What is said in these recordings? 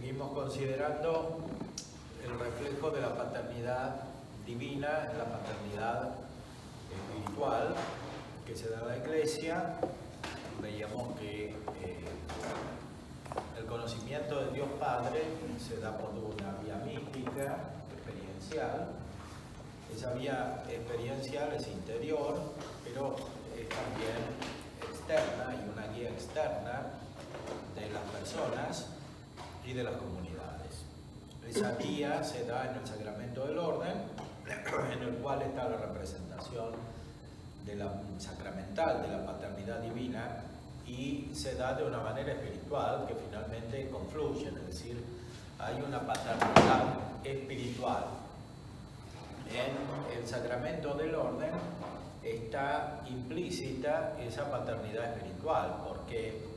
Seguimos considerando el reflejo de la paternidad divina en la paternidad espiritual que se da en la Iglesia. Veíamos que el conocimiento de Dios Padre se da por una vía mística, experiencial. Esa vía experiencial es interior, pero es también externa y una guía externa de las personas y de las comunidades. Esa guía se da en el sacramento del orden, en el cual está la representación de la sacramental de la paternidad divina, y se da de una manera espiritual que finalmente confluyen, es decir, hay una paternidad espiritual. En el sacramento del orden está implícita esa paternidad espiritual, porque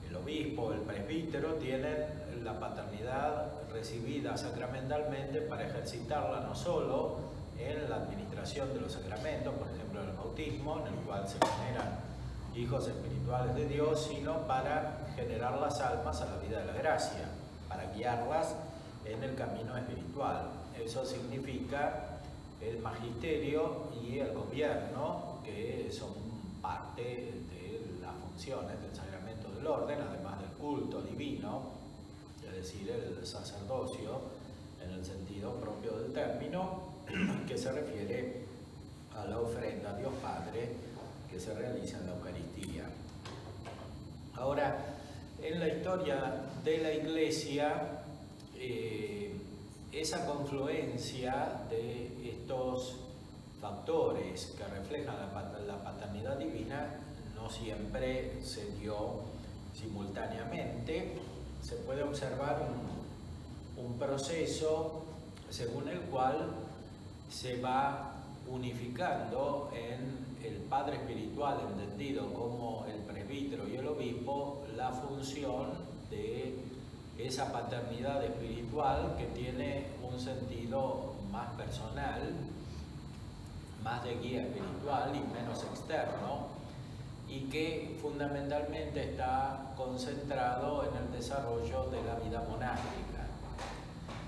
el obispo, el presbítero, tienen la paternidad recibida sacramentalmente para ejercitarla no solo en la administración de los sacramentos, por ejemplo en el bautismo, en el cual se generan hijos espirituales de Dios, sino para generar las almas a la vida de la gracia, para guiarlas en el camino espiritual. Eso significa el magisterio y el gobierno, que son parte de las funciones del sacramento del orden, además del culto divino, es decir, el sacerdocio en el sentido propio del término, que se refiere a la ofrenda a Dios Padre que se realiza en la Eucaristía. Ahora, en la historia de la Iglesia, esa confluencia de estos factores que reflejan la paternidad divina no siempre se dio simultáneamente. Se puede observar un proceso según el cual se va unificando en el Padre espiritual, entendido como el presbítero y el obispo, la función de esa paternidad espiritual que tiene un sentido más personal, más de guía espiritual y menos externo, y que fundamentalmente está concentrado en el desarrollo de la vida monástica.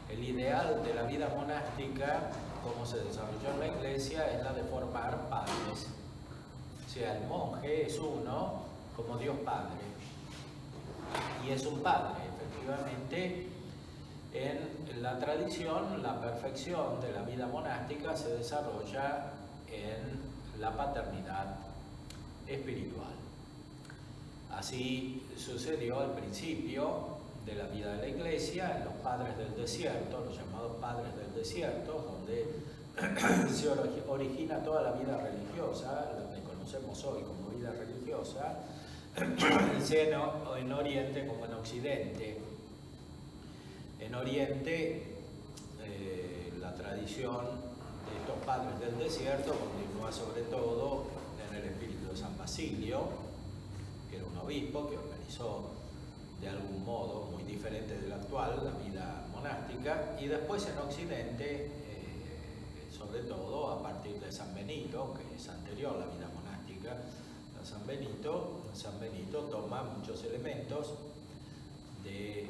El ideal de la vida monástica, como se desarrolló en la Iglesia, es la de formar padres. O sea, el monje es uno como Dios Padre, y es un padre. Efectivamente, en la tradición, la perfección de la vida monástica se desarrolla en la paternidad espiritual. Así sucedió al principio de la vida de la Iglesia, en los padres del desierto, los llamados padres del desierto, donde se origina toda la vida religiosa, lo que conocemos hoy como vida religiosa, sea en Oriente como en Occidente. En Oriente, la tradición de estos padres del desierto continúa sobre todo en el espíritu de San Basilio, que era un obispo que organizó de algún modo muy diferente del actual la vida monástica, y después en Occidente, sobre todo a partir de San Benito, que es anterior a la vida monástica a San Benito toma muchos elementos de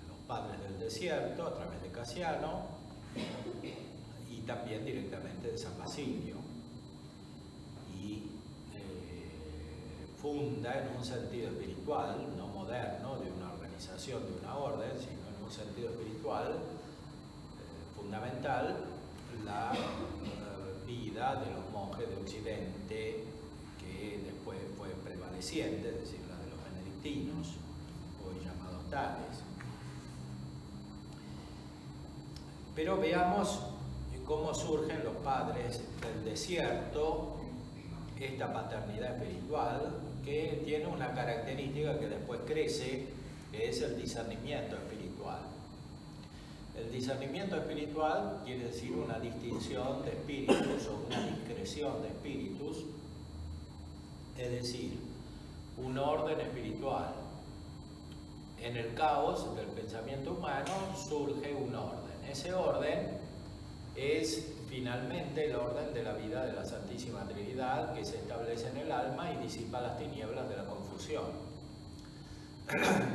los padres del desierto a través de Casiano y también directamente de San Basilio, y funda en un sentido espiritual, no moderno, de una organización, de una orden, sino en un sentido espiritual fundamental, la vida de los monjes de Occidente, que después fue prevaleciente, es decir, la de los benedictinos, hoy llamados tales. Pero veamos cómo surgen los padres del desierto, esta paternidad espiritual, que tiene una característica que después crece, que es el discernimiento espiritual. El discernimiento espiritual quiere decir una distinción de espíritus o una discreción de espíritus, es decir, un orden espiritual. En el caos del pensamiento humano surge un orden. Ese orden es finalmente el orden de la vida de la Santísima Trinidad, que se establece en el alma y disipa las tinieblas de la confusión.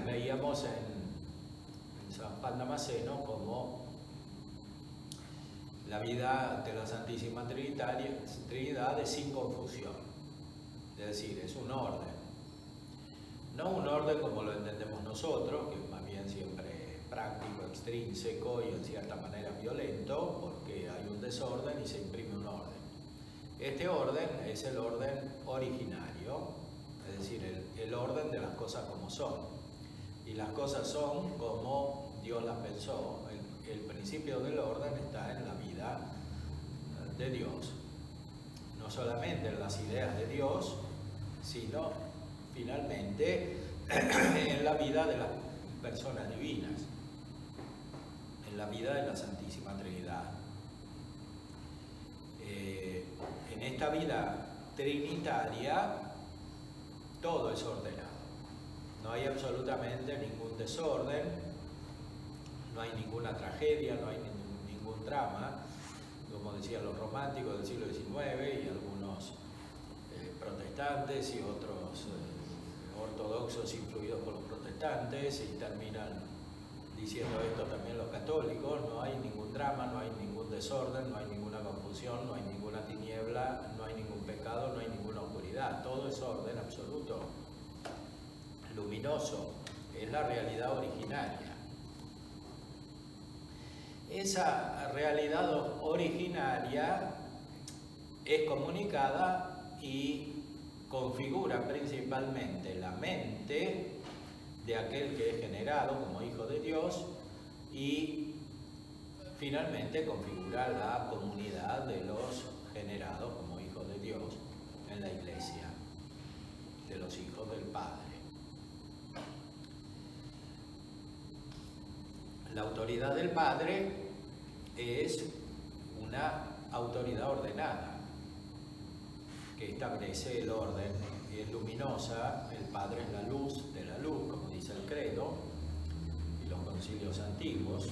veíamos en San Juan Damasceno como la vida de la Santísima Trinidad es sin confusión, es decir, es un orden. No un orden como lo entendemos nosotros, que es más bien siempre práctico, extrínseco y en cierta manera violento, porque hay un desorden y se imprime un orden. Este orden es el orden originario, es decir, el orden de las cosas como son. Y las cosas son como Dios las pensó. El principio del orden está en la vida de Dios. No solamente en las ideas de Dios, sino finalmente en la vida de las personas divinas, en la vida de la Santísima Trinidad. En esta vida trinitaria todo es ordenado. No hay absolutamente ningún desorden, no hay ninguna tragedia, no hay ningún drama, como decían los románticos del siglo XIX y algunos protestantes y otros ortodoxos influidos por los protestantes, y terminan diciendo esto también los católicos. No hay ningún drama, no hay ningún desorden, no hay ninguna confusión, no hay ninguna tiniebla, no hay ningún pecado, no hay ninguna oscuridad. Todo es orden absoluto, luminoso, es la realidad originaria. Esa realidad originaria es comunicada y configura principalmente la mente de aquel que es generado como hijo de Dios, y finalmente configura la comunidad de los generados como hijos de Dios en la Iglesia, de los hijos del Padre. La autoridad del Padre es una autoridad ordenada que establece el orden, es luminosa. El Padre es la luz de la luz, como dice el credo y los concilios antiguos,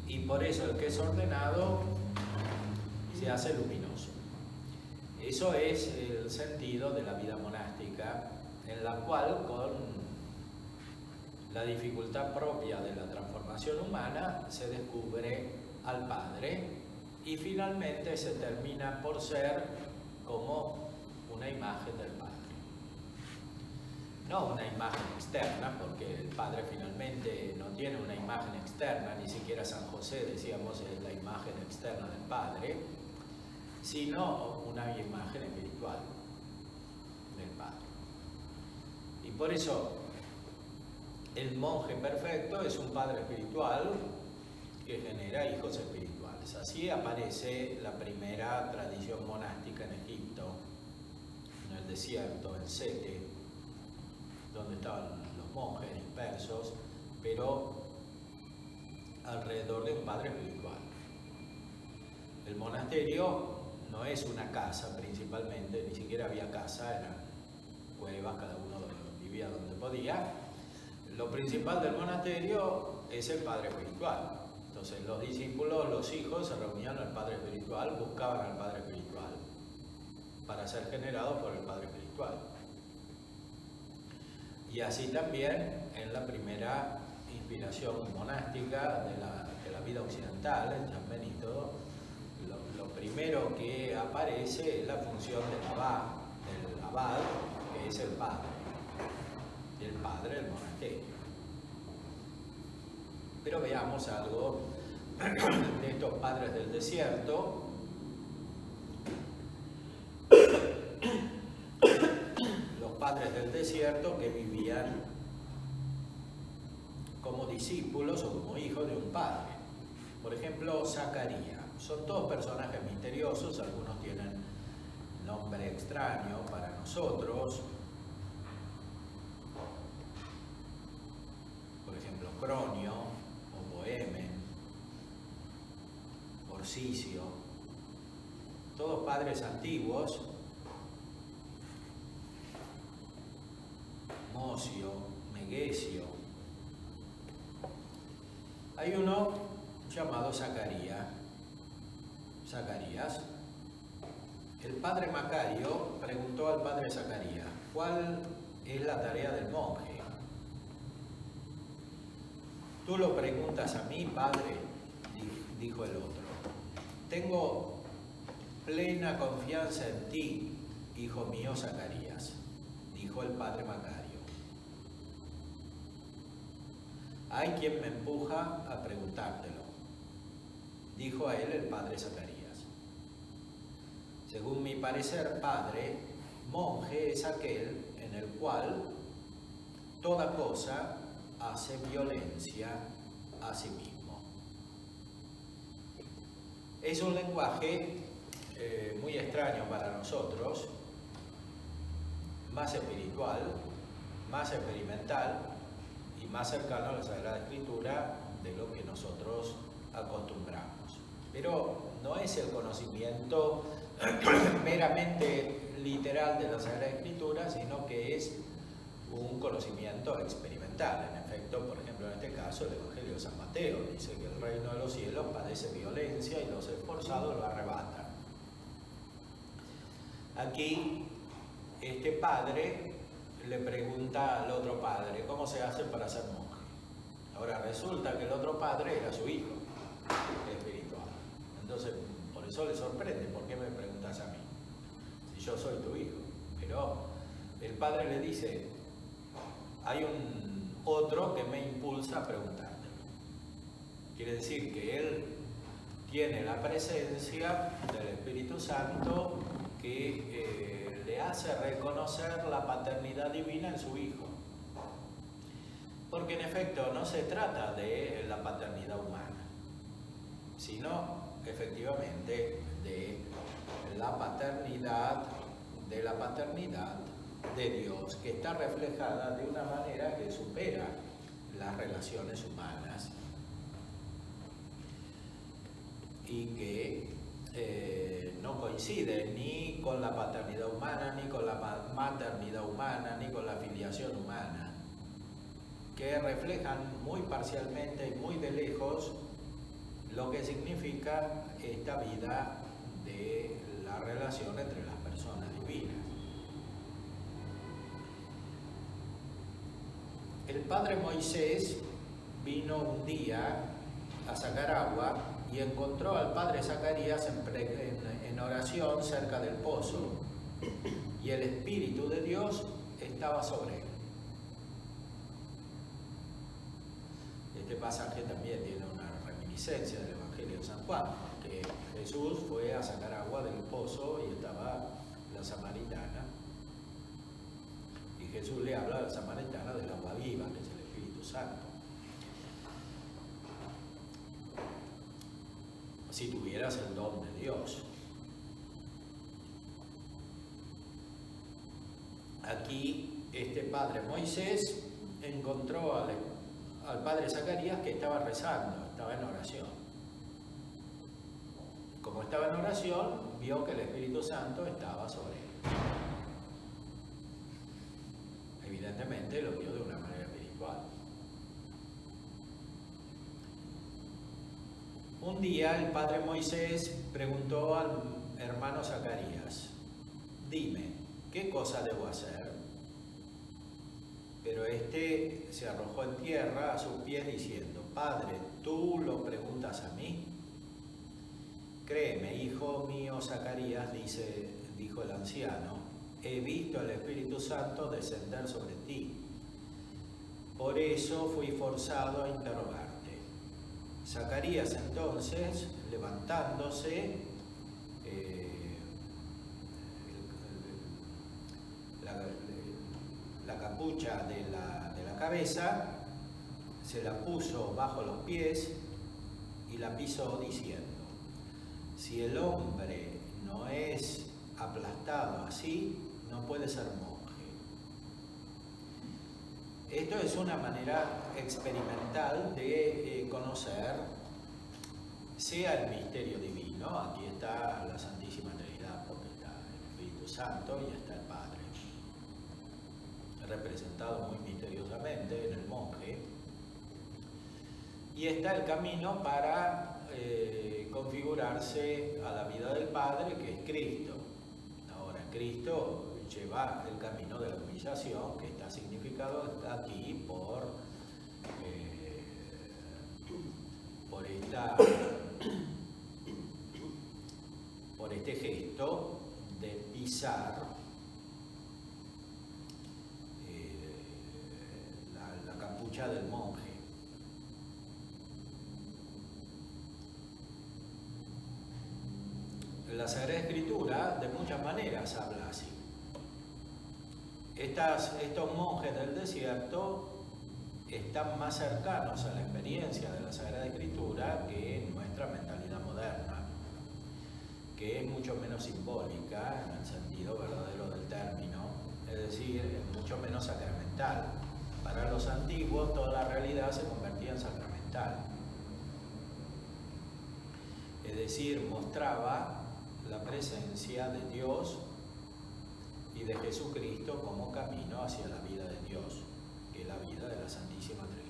y por eso el que es ordenado se hace luminoso. Eso es el sentido de la vida monástica, en la cual, con la dificultad propia de la transformación humana, se descubre al Padre y finalmente se termina por ser como una imagen del Padre. No una imagen externa, porque el Padre finalmente no tiene una imagen externa, ni siquiera San José, decíamos, es la imagen externa del Padre, sino una imagen espiritual del Padre. Y por eso el monje perfecto es un padre espiritual que genera hijos espirituales. Así aparece la primera tradición monástica en Egipto, en el desierto, en Sete, donde estaban los monjes dispersos, pero alrededor de un padre espiritual. El monasterio no es una casa principalmente, ni siquiera había casa, eran cuevas, cada uno vivía donde podía. Lo principal del monasterio es el padre espiritual. Entonces los discípulos, los hijos, se reunían al padre espiritual, buscaban al padre espiritual para ser generados por el padre espiritual. Y así también en la primera inspiración monástica de la vida occidental, en San Benito, lo primero que aparece es la función del abad, que es el padre del monasterio. Pero veamos algo de estos padres del desierto. Los padres del desierto que vivían como discípulos o como hijos de un padre. Por ejemplo, Zacarías. Son todos personajes misteriosos, algunos tienen nombre extraño para nosotros. Por ejemplo, Cronio, o Bohemen, Orsicio, todos padres antiguos. Mocio, Megesio. Hay uno llamado Zacarías. El padre Macario preguntó al padre Zacarías: ¿cuál es la tarea del monje. Tú lo preguntas a mí, padre, dijo el otro. Tengo plena confianza en ti, hijo mío Zacarías, dijo el padre Macario. Hay quien me empuja a preguntártelo, dijo a él el padre Zacarías. Según mi parecer, padre, monje es aquel en el cual toda cosa hace violencia a sí mismo. Es un lenguaje muy extraño para nosotros, más espiritual, más experimental y más cercano a la Sagrada Escritura de lo que nosotros acostumbramos. Pero no es el conocimiento meramente literal de la Sagrada Escritura, sino que es un conocimiento experimental. En efecto, por ejemplo, en este caso, el Evangelio de San Mateo dice que el reino de los cielos padece violencia y los esforzados lo arrebatan. Aquí, este padre le pregunta al otro padre, ¿cómo se hace para ser monje? Ahora resulta que el otro padre era su hijo espiritual. Entonces, por eso le sorprende, ¿por qué me preguntas a mí? Si yo soy tu hijo. Pero el padre le dice, hay un otro que me impulsa a preguntártelo. Quiere decir que él tiene la presencia del Espíritu Santo que le hace reconocer la paternidad divina en su hijo. Porque en efecto no se trata de la paternidad humana, sino efectivamente de la paternidad de Dios, que está reflejada de una manera que supera las relaciones humanas y que no coincide ni con la paternidad humana, ni con la maternidad humana, ni con la filiación humana, que reflejan muy parcialmente y muy de lejos lo que significa esta vida de la relación entre las personas divinas. El padre Moisés vino un día a sacar agua y encontró al padre Zacarías en oración cerca del pozo, y el Espíritu de Dios estaba sobre él. Este pasaje también tiene una reminiscencia del Evangelio de San Juan, que Jesús fue a sacar agua del pozo y estaba la samaritana, y Jesús le habla a la samaritana del agua viva, que es el Espíritu Santo. Si tuvieras el don de Dios. Aquí este padre Moisés encontró al padre Zacarías que estaba rezando, estaba en oración. Como estaba en oración, vio que el Espíritu Santo estaba sobre él. Evidentemente lo vio de una manera espiritual. Un día el padre Moisés preguntó al hermano Zacarías, dime, ¿qué cosa debo hacer? Pero este se arrojó en tierra a sus pies diciendo, Padre, ¿tú lo preguntas a mí? Créeme, hijo mío Zacarías, dijo el anciano, he visto al Espíritu Santo descender sobre ti. Por eso fui forzado a interrogarte. Zacarías entonces, levantándose, la capucha de la cabeza, se la puso bajo los pies y la pisó diciendo, si el hombre no es aplastado así, no puede ser monje. Esto es una manera experimental de conocer, sea el misterio divino, aquí está la Santísima Trinidad, porque está el Espíritu Santo y está el Padre, representado muy misteriosamente en el monje, y está el camino para configurarse a la vida del Padre, que es Cristo. Ahora, Cristo lleva el camino de la humillación, que está ha significado aquí por este gesto de pisar la capucha del monje. La Sagrada Escritura de muchas maneras habla así. Estos monjes del desierto están más cercanos a la experiencia de la Sagrada Escritura que nuestra mentalidad moderna, que es mucho menos simbólica en el sentido verdadero del término, es decir, es mucho menos sacramental. Para los antiguos toda la realidad se convertía en sacramental. Es decir, mostraba la presencia de Dios y de Jesucristo como camino hacia la vida de Dios, que es la vida de la Santísima Trinidad.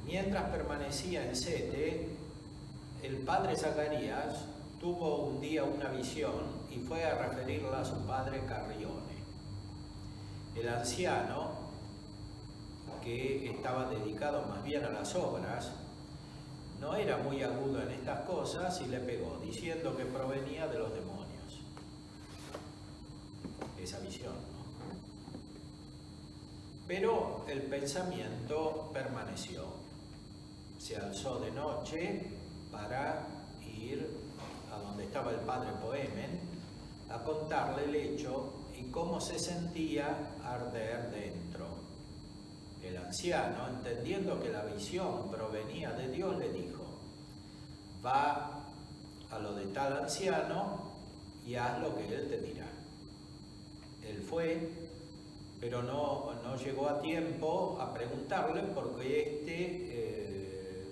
Mientras permanecía en Sete, el padre Zacarías tuvo un día una visión y fue a referirla a su padre Carrione. El anciano, que estaba dedicado más bien a las obras, no era muy agudo en estas cosas y le pegó, diciendo que provenía de los demonios. Esa visión, ¿no? Pero el pensamiento permaneció. Se alzó de noche para ir a donde estaba el padre Poemen a contarle el hecho y cómo se sentía arder dentro. El anciano, entendiendo que la visión provenía de Dios, le dijo: va a lo de tal anciano y haz lo que él te dirá. Él fue, pero no llegó a tiempo a preguntarle porque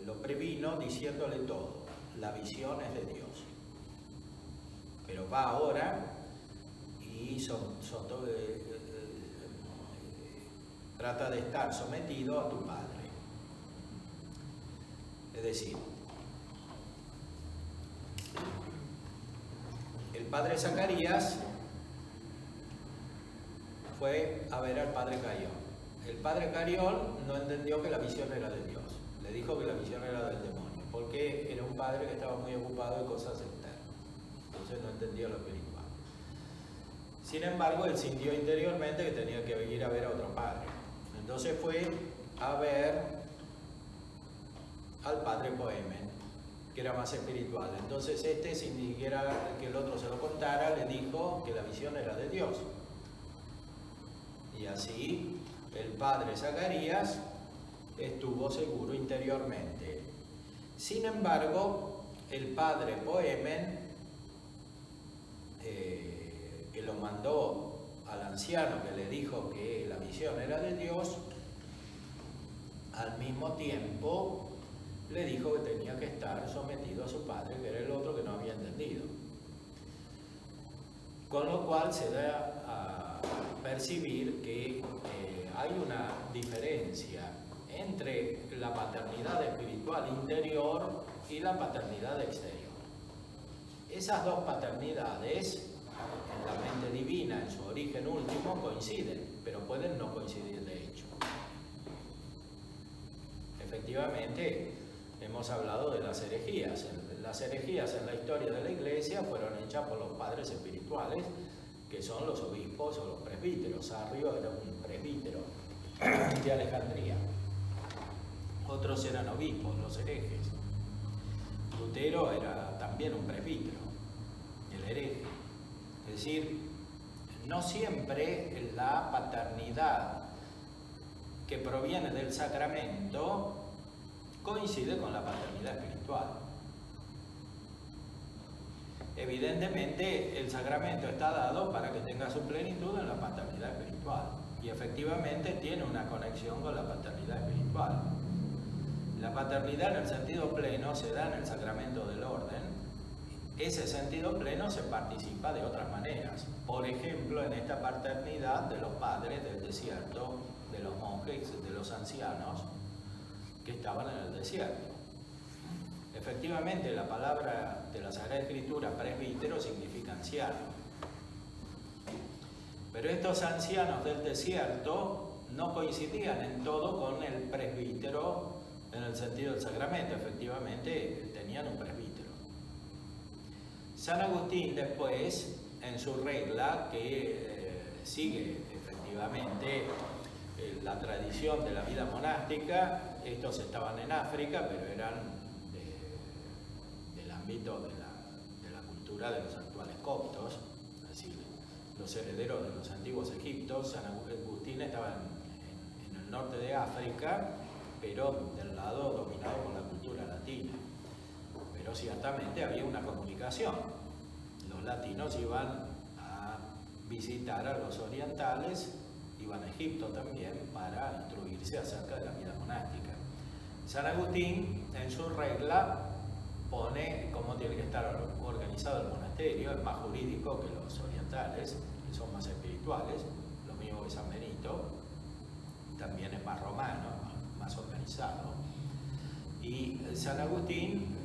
lo previno diciéndole todo: la visión es de Dios. Pero va ahora y trata de estar sometido a tu padre. Es decir, el padre Zacarías fue a ver al padre Carión. El padre Carión no entendió que la visión era de Dios. Le dijo que la visión era del demonio, porque era un padre que estaba muy ocupado de cosas externas. Entonces no entendía lo espiritual. Sin embargo, él sintió interiormente que tenía que ir a ver a otro padre. Entonces fue a ver al padre Poemen, que era más espiritual. Entonces sin ni siquiera que el otro se lo contara, le dijo que la visión era de Dios. Y así el padre Zacarías estuvo seguro interiormente. Sin embargo, el padre Poemen, que lo mandó al anciano, que le dijo que la visión era de Dios, al mismo tiempo le dijo que tenía que estar sometido a su padre, que era el otro que no había entendido. Con lo cual se da a percibir que hay una diferencia entre la paternidad espiritual interior y la paternidad exterior. Esas dos paternidades en la mente divina, en su origen último, coinciden, pero pueden no coincidir de hecho. Efectivamente, hemos hablado de las herejías. Las herejías en la historia de la Iglesia fueron hechas por los padres espirituales, que son los obispos o los presbíteros. Arrio era un presbítero de Alejandría. Otros eran obispos, los herejes. Lutero era también un presbítero, el hereje. Es decir, no siempre la paternidad que proviene del sacramento coincide con la paternidad espiritual. Evidentemente, el sacramento está dado para que tenga su plenitud en la paternidad espiritual, y efectivamente tiene una conexión con la paternidad espiritual. La paternidad en el sentido pleno se da en el sacramento del orden. Ese sentido pleno se participa de otras maneras. Por ejemplo, en esta paternidad de los padres del desierto, de los monjes, de los ancianos que estaban en el desierto. Efectivamente, la palabra de la Sagrada Escritura, presbítero, significa anciano. Pero estos ancianos del desierto no coincidían en todo con el presbítero en el sentido del sacramento. Efectivamente, tenían un presbítero. San Agustín después, en su regla, que sigue efectivamente la tradición de la vida monástica, estos estaban en África, pero eran del ámbito de la cultura de los actuales coptos, es decir, los herederos de los antiguos egiptos. San Agustín estaba en el norte de África, pero del lado dominado por la cultura latina. Pero ciertamente había una comunicación. Los latinos iban a visitar a los orientales, iban a Egipto también para instruirse acerca de la vida monástica. San Agustín, en su regla, pone cómo tiene que estar organizado el monasterio. Es más jurídico que los orientales, que son más espirituales, lo mismo que San Benito, también es más romano, más organizado. Y San Agustín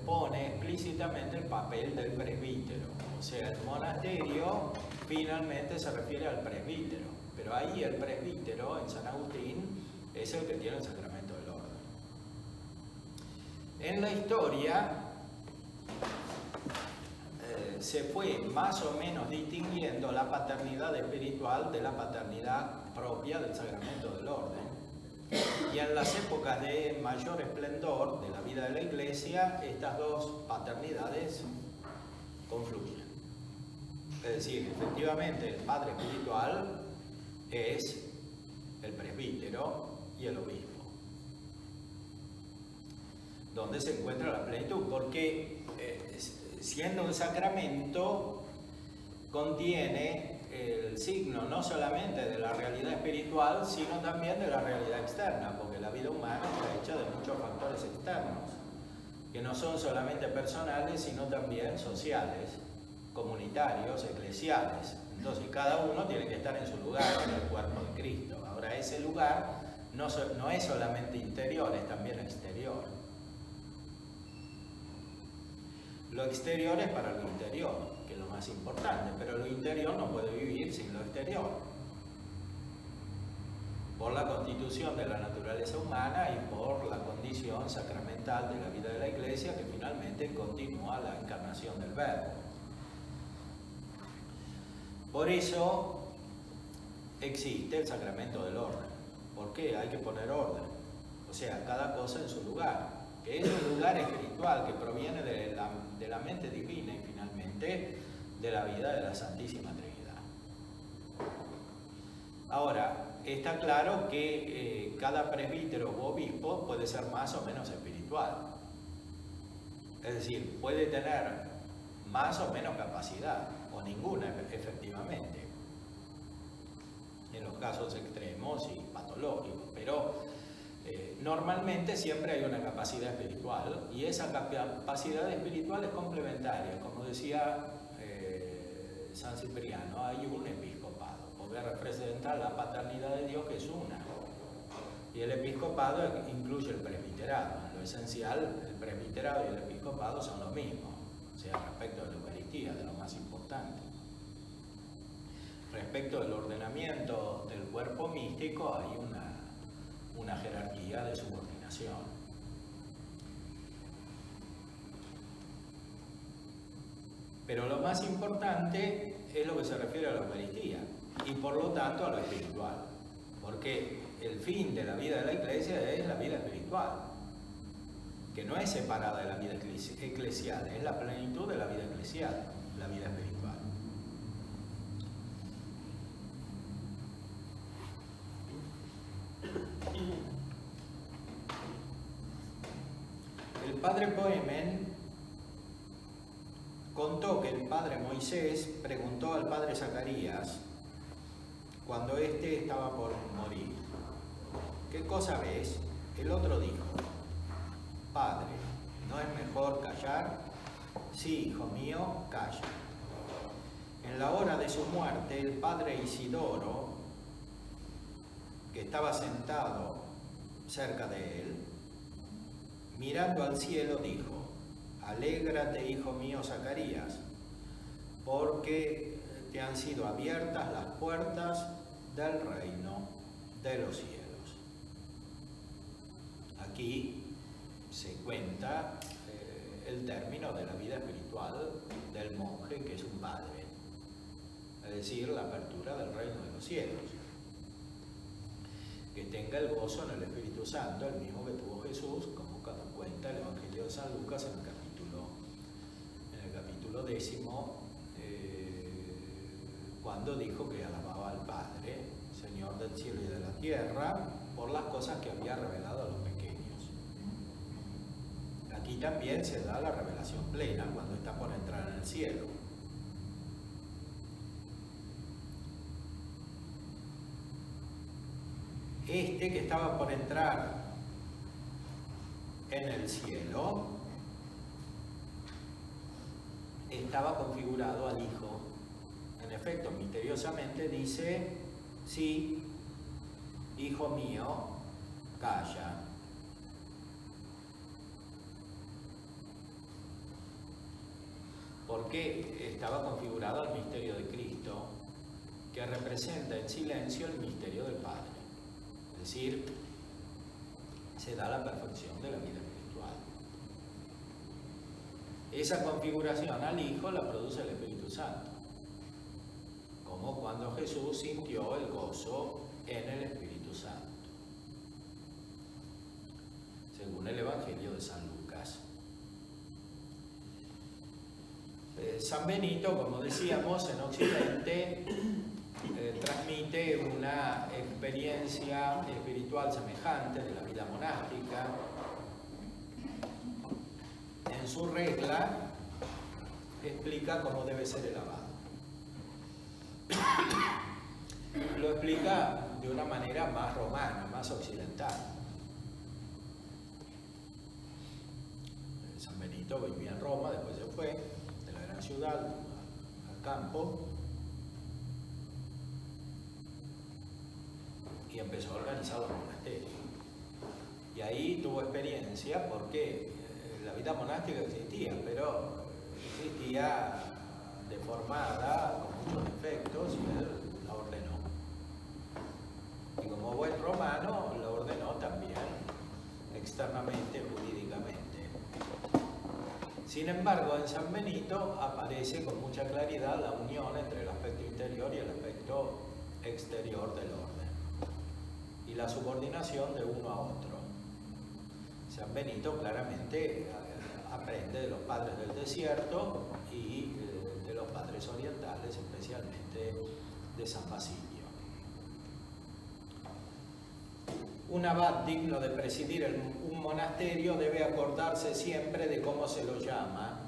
pone explícitamente el papel del presbítero, o sea, el monasterio finalmente se refiere al presbítero, pero ahí el presbítero en San Agustín es el que tiene el sacramento del orden. En la historia se fue más o menos distinguiendo la paternidad espiritual de la paternidad propia del sacramento del orden. Y en las épocas de mayor esplendor de la vida de la Iglesia, estas dos paternidades confluyen. Es decir, efectivamente, el padre espiritual es el presbítero y el obispo, donde se encuentra la plenitud, porque siendo un sacramento, contiene el signo no solamente de la realidad espiritual, sino también de la realidad externa, porque la vida humana está hecha de muchos factores externos, que no son solamente personales, sino también sociales, comunitarios, eclesiales. Entonces cada uno tiene que estar en su lugar en el cuerpo de Cristo. Ahora, ese lugar no es solamente interior, es también exterior. Lo exterior es para lo interior, que es lo más importante, pero lo interior no puede vivir sin lo exterior. Por la constitución de la naturaleza humana y por la condición sacramental de la vida de la Iglesia, que finalmente continúa la encarnación del Verbo. Por eso existe el sacramento del orden. ¿Por qué? Hay que poner orden. O sea, cada cosa en su lugar. Que es un lugar espiritual que proviene de la mente divina y finalmente de la vida de la Santísima Trinidad. Ahora, está claro que cada presbítero u obispo puede ser más o menos espiritual. Es decir, puede tener más o menos capacidad, o ninguna efectivamente, en los casos extremos y patológicos, pero normalmente siempre hay una capacidad espiritual, y esa capacidad espiritual es complementaria. Como decía San Cipriano, hay un episcopado, porque representa la paternidad de Dios, que es una, y el episcopado incluye el presbiterado. En lo esencial, el presbiterado y el episcopado son lo mismo, o sea, respecto de la Eucaristía, de lo más importante. Respecto del ordenamiento del cuerpo místico, hay una jerarquía de subordinación. Pero lo más importante es lo que se refiere a la Eucaristía y por lo tanto a lo espiritual, porque el fin de la vida de la Iglesia es la vida espiritual, que no es separada de la vida eclesial, es la plenitud de la vida eclesial, la vida espiritual. El padre Boehmen contó que el padre Moisés preguntó al padre Zacarías, cuando éste estaba por morir: ¿qué cosa ves? El otro dijo: Padre, ¿no es mejor callar? Sí, hijo mío, calla. En la hora de su muerte, el padre Isidoro, que estaba sentado cerca de él, mirando al cielo, dijo: Alégrate, hijo mío Zacarías, porque te han sido abiertas las puertas del reino de los cielos. Aquí se cuenta el término de la vida espiritual del monje, que es un padre, es decir, la apertura del reino de los cielos. Que tenga el gozo en el Espíritu Santo, el mismo que tuvo Jesús, como cuenta el Evangelio de San Lucas en el capítulo 10, cuando dijo que alababa al Padre, Señor del cielo y de la tierra, por las cosas que había revelado a los pequeños. Aquí también se da la revelación plena cuando está por entrar en el cielo. Este que estaba por entrar en el cielo estaba configurado al Hijo. En efecto, misteriosamente dice: sí, hijo mío, calla. Porque estaba configurado al misterio de Cristo, que representa en silencio el misterio del Padre. Es decir, se da la perfección de la vida espiritual. Esa configuración al Hijo la produce el Espíritu Santo, como cuando Jesús sintió el gozo en el Espíritu Santo, según el Evangelio de San Lucas. San Benito, como decíamos, en Occidente transmite una experiencia espiritual semejante de la vida monástica. En su regla explica cómo debe ser el abad. Lo explica de una manera más romana, más occidental. San Benito vivía en Roma, después se fue de la gran ciudad al campo y empezó a organizar los monasterios. Y ahí tuvo experiencia porque la vida monástica existía, pero existía deformada, con muchos defectos, y él la ordenó. Y como buen romano, la ordenó también externamente, jurídicamente. Sin embargo, en San Benito aparece con mucha claridad la unión entre el aspecto interior y el aspecto exterior del orden, y la subordinación de uno a otro. San Benito claramente aprende de los padres del desierto y de los padres orientales, especialmente de San Basilio. Un abad digno de presidir un monasterio debe acordarse siempre de cómo se lo llama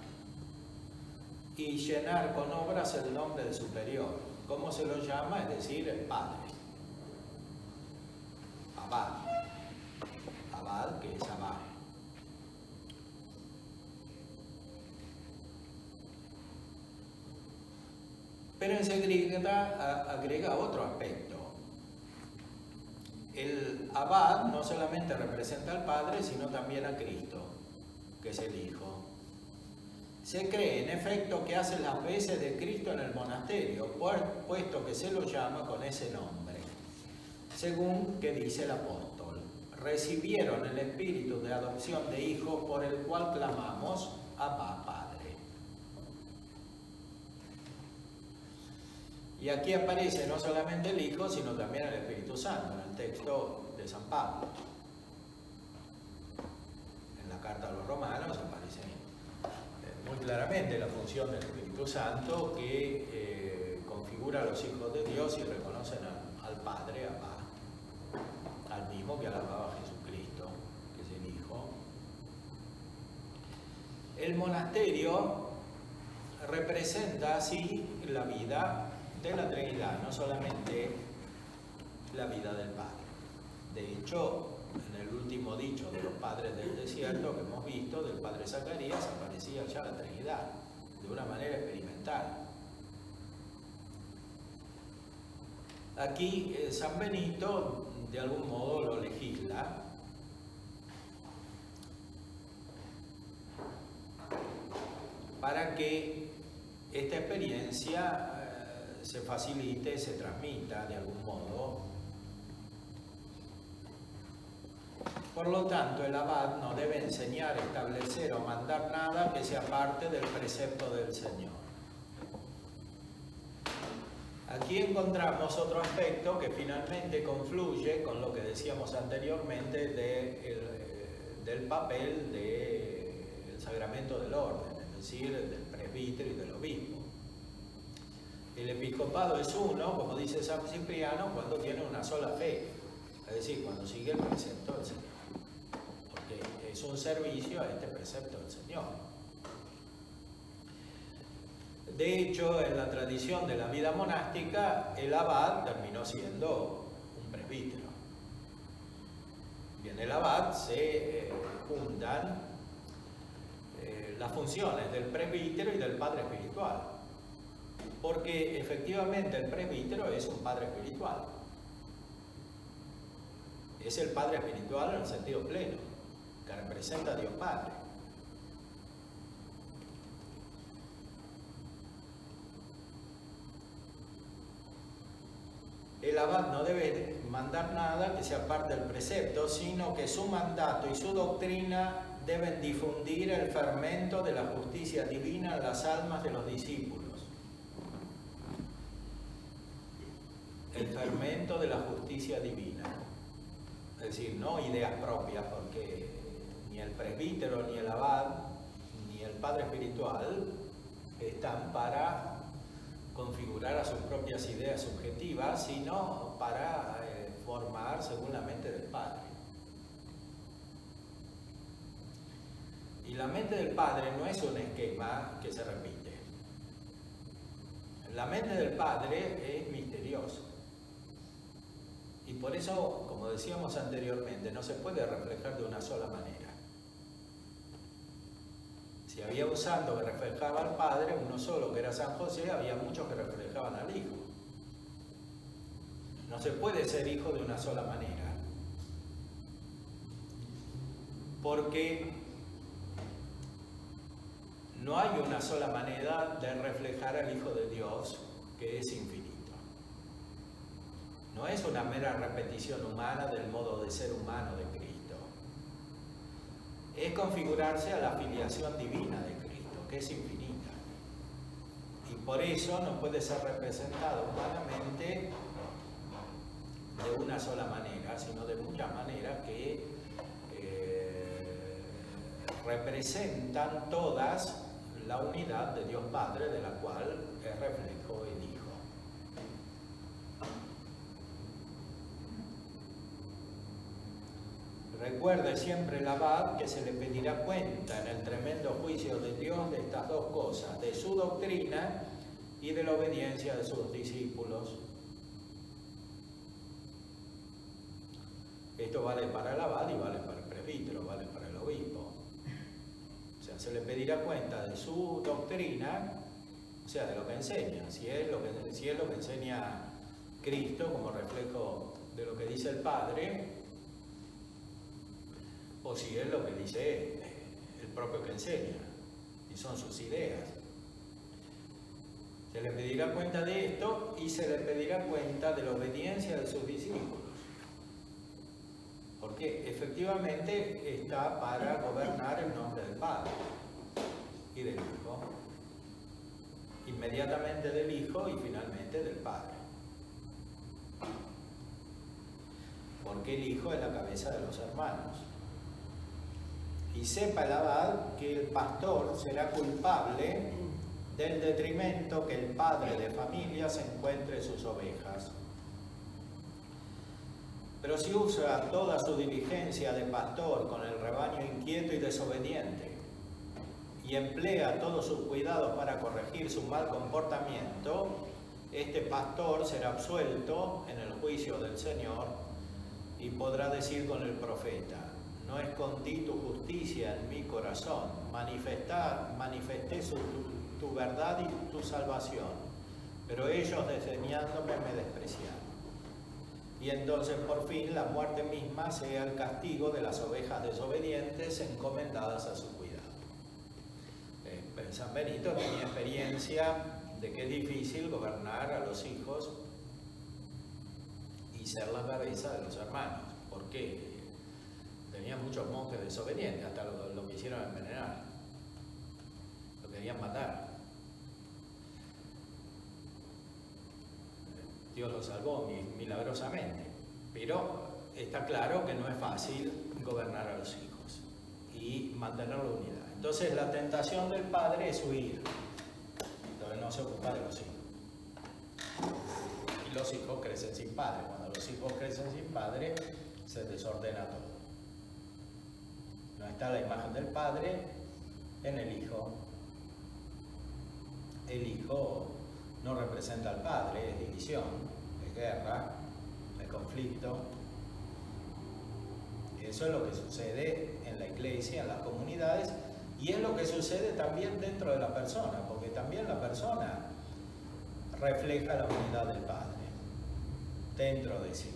y llenar con obras el nombre de superior. ¿Cómo se lo llama? Es decir, el padre. Abad. Abad, que es abad. Pero enseguida agrega otro aspecto. El abad no solamente representa al Padre, sino también a Cristo, que es el Hijo. Se cree, en efecto, que hace las veces de Cristo en el monasterio, puesto que se lo llama con ese nombre, según que dice el apóstol: recibieron el espíritu de adopción de hijos, por el cual clamamos: Abba, Padre. Y aquí aparece no solamente el Hijo, sino también el Espíritu Santo, en el texto de San Pablo. En la carta a los Romanos aparece muy claramente la función del Espíritu Santo, que configura a los hijos de Dios y reconocen al Padre, al mismo que alababa a Jesucristo, que es el Hijo. El monasterio representa así la vida de la Trinidad, no solamente la vida del Padre. De hecho, en el último dicho de los padres del desierto que hemos visto, del padre Zacarías, aparecía ya la Trinidad, de una manera experimental. Aquí San Benito de algún modo lo legisla para que esta experiencia se facilite, se transmita de algún modo. Por lo tanto, el abad no debe enseñar, establecer o mandar nada que sea parte del precepto del Señor. Aquí encontramos otro aspecto que finalmente confluye con lo que decíamos anteriormente del papel del sacramento del orden, es decir, del presbítero y del obispo. El episcopado es uno, como dice San Cipriano, cuando tiene una sola fe, es decir, cuando sigue el precepto del Señor, porque es un servicio a este precepto del Señor. De hecho, en la tradición de la vida monástica, el abad terminó siendo un presbítero. Y en el abad se juntan las funciones del presbítero y del padre espiritual, porque efectivamente el presbítero es un padre espiritual. Es el padre espiritual en el sentido pleno, que representa a Dios Padre. El abad no debe mandar nada que sea parte del precepto, sino que su mandato y su doctrina deben difundir el fermento de la justicia divina en las almas de los discípulos. El fermento de la justicia divina. Es decir, no ideas propias, porque ni el presbítero, ni el abad, ni el padre espiritual están para configurar a sus propias ideas subjetivas, sino para formar según la mente del Padre. Y la mente del Padre no es un esquema que se repite. La mente del Padre es misteriosa. Y por eso, como decíamos anteriormente, no se puede reflejar de una sola manera. Si había un santo que reflejaba al Padre, uno solo que era San José, había muchos que reflejaban al Hijo. No se puede ser hijo de una sola manera, porque no hay una sola manera de reflejar al Hijo de Dios, que es infinito. No es una mera repetición humana del modo de ser humano de Cristo. Es configurarse a la filiación divina de Cristo, que es infinita. Y por eso no puede ser representado humanamente de una sola manera, sino de muchas maneras que representan todas la unidad de Dios Padre, de la cual es reflejo el Hijo. Recuerde siempre el abad que se le pedirá cuenta en el tremendo juicio de Dios de estas dos cosas, de su doctrina y de la obediencia de sus discípulos. Esto vale para el abad y vale para el presbítero, vale para el obispo. O sea, se le pedirá cuenta de su doctrina, o sea, de lo que enseña, si es lo que enseña Cristo como reflejo de lo que dice el Padre, o si es lo que dice el propio que enseña, y son sus ideas. Se le pedirá cuenta de esto y se le pedirá cuenta de la obediencia de sus discípulos, porque efectivamente está para gobernar en nombre del Padre y del Hijo, inmediatamente del Hijo y finalmente del Padre, porque el Hijo es la cabeza de los hermanos. Y sepa el abad que el pastor será culpable del detrimento que el padre de familia se encuentre en sus ovejas. Pero si usa toda su diligencia de pastor con el rebaño inquieto y desobediente, y emplea todos sus cuidados para corregir su mal comportamiento, este pastor será absuelto en el juicio del Señor y podrá decir con el profeta: no escondí tu justicia en mi corazón, manifesté tu verdad y tu salvación, pero ellos desdeñándome me despreciaron. Y entonces por fin la muerte misma sea el castigo de las ovejas desobedientes encomendadas a su cuidado. San Benito, en mi experiencia de que es difícil gobernar a los hijos y ser la cabeza de los hermanos. ¿Por qué? Tenían muchos monjes desobedientes, hasta lo quisieron envenenar, lo querían matar. Dios lo salvó milagrosamente, pero está claro que no es fácil gobernar a los hijos y mantener la unidad. Entonces la tentación del padre es huir, entonces no se ocupa de los hijos. Y los hijos crecen sin padre. Cuando los hijos crecen sin padre, se desordena todo. No está la imagen del padre en el hijo. El hijo no representa al padre, es división, es guerra, es conflicto. Eso es lo que sucede en la iglesia, en las comunidades, y es lo que sucede también dentro de la persona, porque también la persona refleja la unidad del Padre dentro de sí.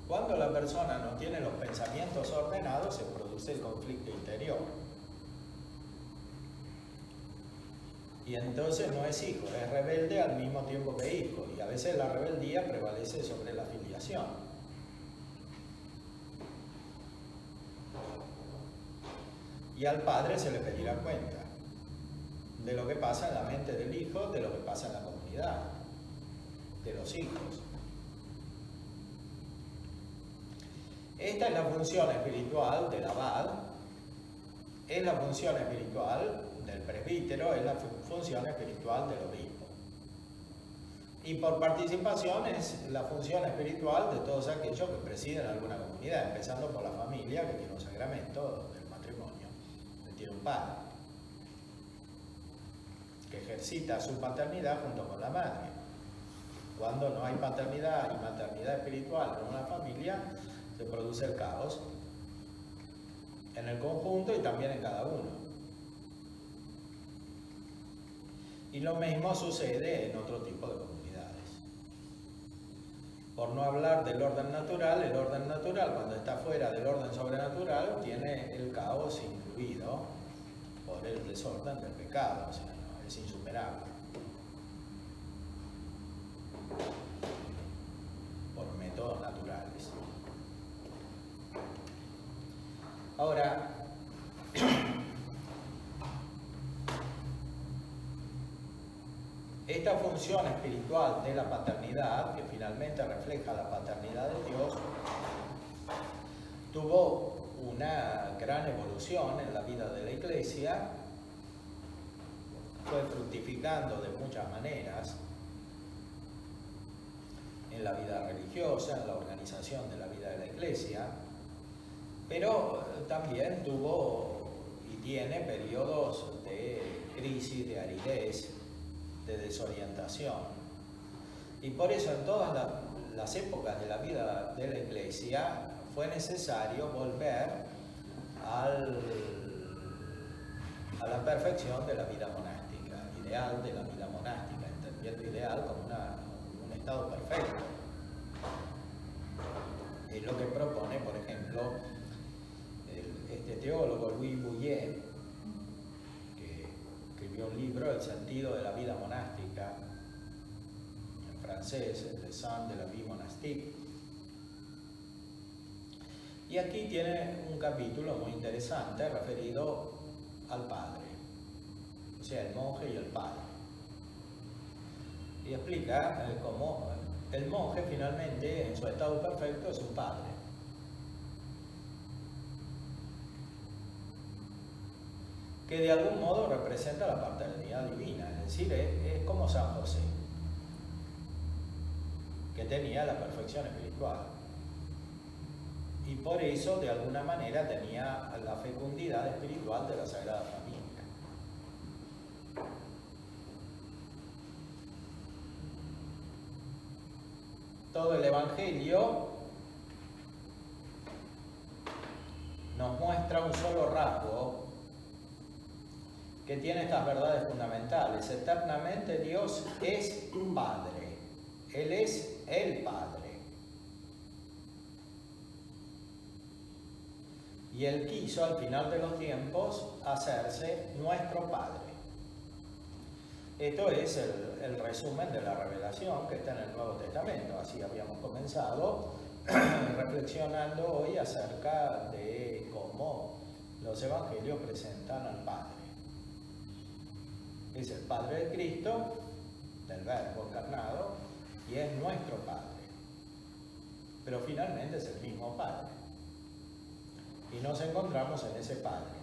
Cuando la persona no tiene los pensamientos ordenados, se produce el conflicto interior. Y entonces no es hijo, es rebelde al mismo tiempo que hijo, y a veces la rebeldía prevalece sobre la filiación. Y al padre se le pedirá cuenta de lo que pasa en la mente del hijo, de lo que pasa en la comunidad, de los hijos. Esta es la función espiritual del abad, es la función espiritual del presbítero, es la función espiritual del obispo. Y por participación es la función espiritual de todos aquellos que presiden alguna comunidad, empezando por la familia, que tiene un sacramento del matrimonio, que tiene un padre, que ejercita su paternidad junto con la madre. Cuando no hay paternidad y maternidad espiritual en una familia, se produce el caos en el conjunto y también en cada uno. Y lo mismo sucede en otro tipo de comunidades. Por no hablar del orden natural, el orden natural, cuando está fuera del orden sobrenatural, tiene el caos incluido por el desorden del pecado, o sea, no, es insuperable. Por métodos naturales. Ahora, esta función espiritual de la paternidad, que finalmente refleja la paternidad de Dios, tuvo una gran evolución en la vida de la Iglesia, fue fructificando de muchas maneras en la vida religiosa, en la organización de la vida de la Iglesia, pero también tuvo y tiene periodos de crisis, de aridez, de desorientación. Y por eso en todas las épocas de la vida de la Iglesia fue necesario volver a la perfección de la vida monástica, ideal de la vida monástica, entendiendo ideal como un estado perfecto. Es lo que propone, por ejemplo, este teólogo Louis Bouillet, que escribió un libro, El sentido de la vida monástica, en francés, Le sens de la vie monastique. Y aquí tiene un capítulo muy interesante referido al padre, o sea, el monje y el padre. Y explica cómo el monje finalmente, en su estado perfecto, es un padre. Que de algún modo representa la paternidad divina, es decir, es como San José, que tenía la perfección espiritual. Y por eso, de alguna manera, tenía la fecundidad espiritual de la Sagrada Familia. Todo el Evangelio nos muestra un solo rasgo que tiene estas verdades fundamentales. Eternamente Dios es Padre. Él es el Padre. Y Él quiso al final de los tiempos hacerse nuestro Padre. Esto es el resumen de la revelación que está en el Nuevo Testamento. Así habíamos comenzado reflexionando hoy acerca de cómo los evangelios presentan al Padre. Es el Padre de Cristo, del Verbo encarnado, y es nuestro Padre. Pero finalmente es el mismo Padre. Y nos encontramos en ese Padre.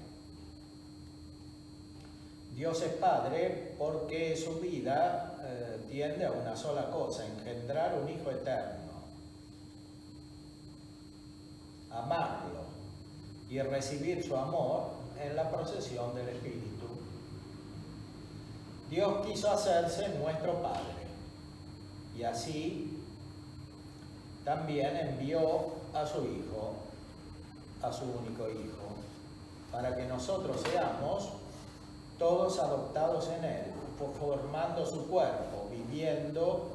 Dios es Padre porque su vida tiende a una sola cosa: engendrar un Hijo eterno, amarlo y recibir su amor en la procesión del Espíritu. Dios quiso hacerse nuestro Padre y así también envió a su Hijo, a su único Hijo, para que nosotros seamos todos adoptados en Él, formando su cuerpo, viviendo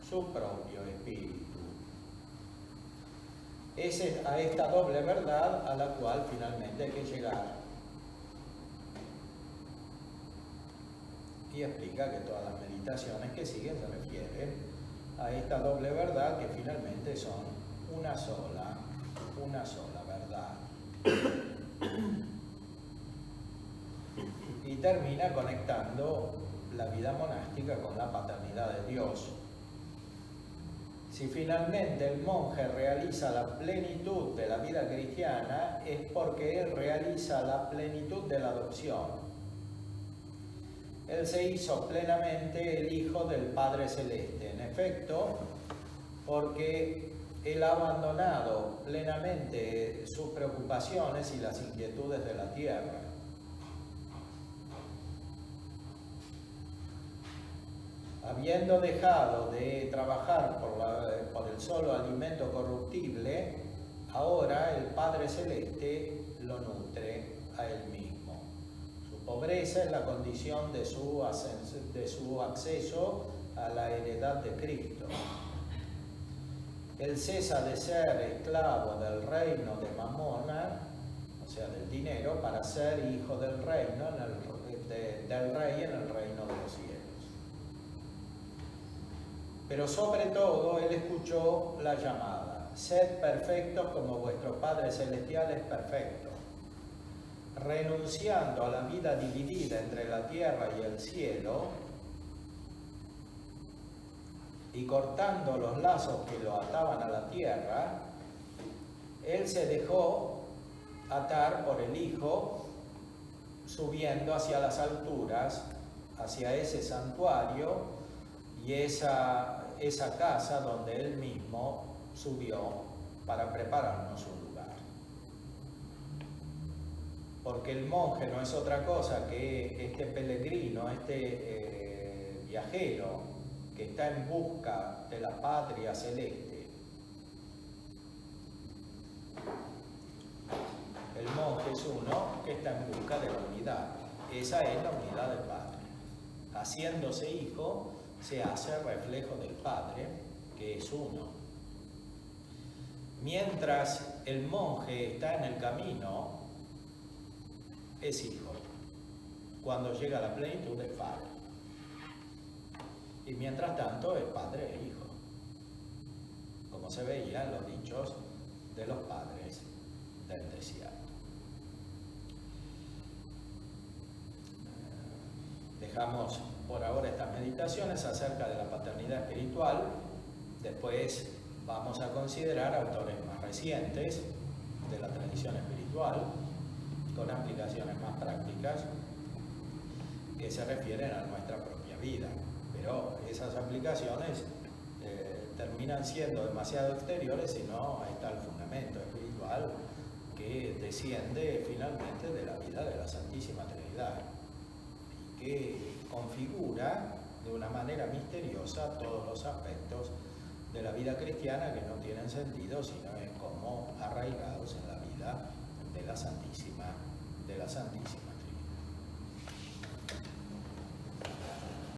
su propio espíritu. Es a esta doble verdad a la cual finalmente hay que llegar. Y explica que todas las meditaciones que siguen se refieren a esta doble verdad, que finalmente son una sola verdad. Y termina conectando la vida monástica con la paternidad de Dios. Si finalmente el monje realiza la plenitud de la vida cristiana, es porque él realiza la plenitud de la adopción. Él se hizo plenamente el Hijo del Padre Celeste. En efecto, porque él ha abandonado plenamente sus preocupaciones y las inquietudes de la tierra. Habiendo dejado de trabajar por el solo alimento corruptible, ahora el Padre Celeste lo nutre a él mismo. Su pobreza es la condición de su acceso a la heredad de Cristo. Él cesa de ser esclavo del reino de Mamona, o sea, del dinero, para ser hijo del reino, del rey en el reino de los cielos. Pero sobre todo, él escuchó la llamada: sed perfectos como vuestro Padre Celestial es perfecto. Renunciando a la vida dividida entre la tierra y el cielo, y cortando los lazos que lo ataban a la tierra, él se dejó atar por el Hijo, subiendo hacia las alturas, hacia ese santuario y esa casa donde él mismo subió para prepararnos un lugar. Porque el monje no es otra cosa que este peregrino, este viajero que está en busca de la patria celeste. El monje es uno que está en busca de la unidad. Esa es la unidad del Padre. Haciéndose hijo, se hace reflejo del Padre, que es uno. Mientras el monje está en el camino, es hijo. Cuando llega a la plenitud, es Padre. Y mientras tanto, es Padre e Hijo, como se veía en los dichos de los padres del desierto. Dejamos por ahora estas meditaciones acerca de la paternidad espiritual. Después vamos a considerar autores más recientes de la tradición espiritual, con aplicaciones más prácticas que se refieren a nuestra propia vida. Pero esas aplicaciones terminan siendo demasiado exteriores si no está el fundamento espiritual que desciende finalmente de la vida de la Santísima Trinidad y que configura de una manera misteriosa todos los aspectos de la vida cristiana que no tienen sentido sino como arraigados en la vida de la Santísima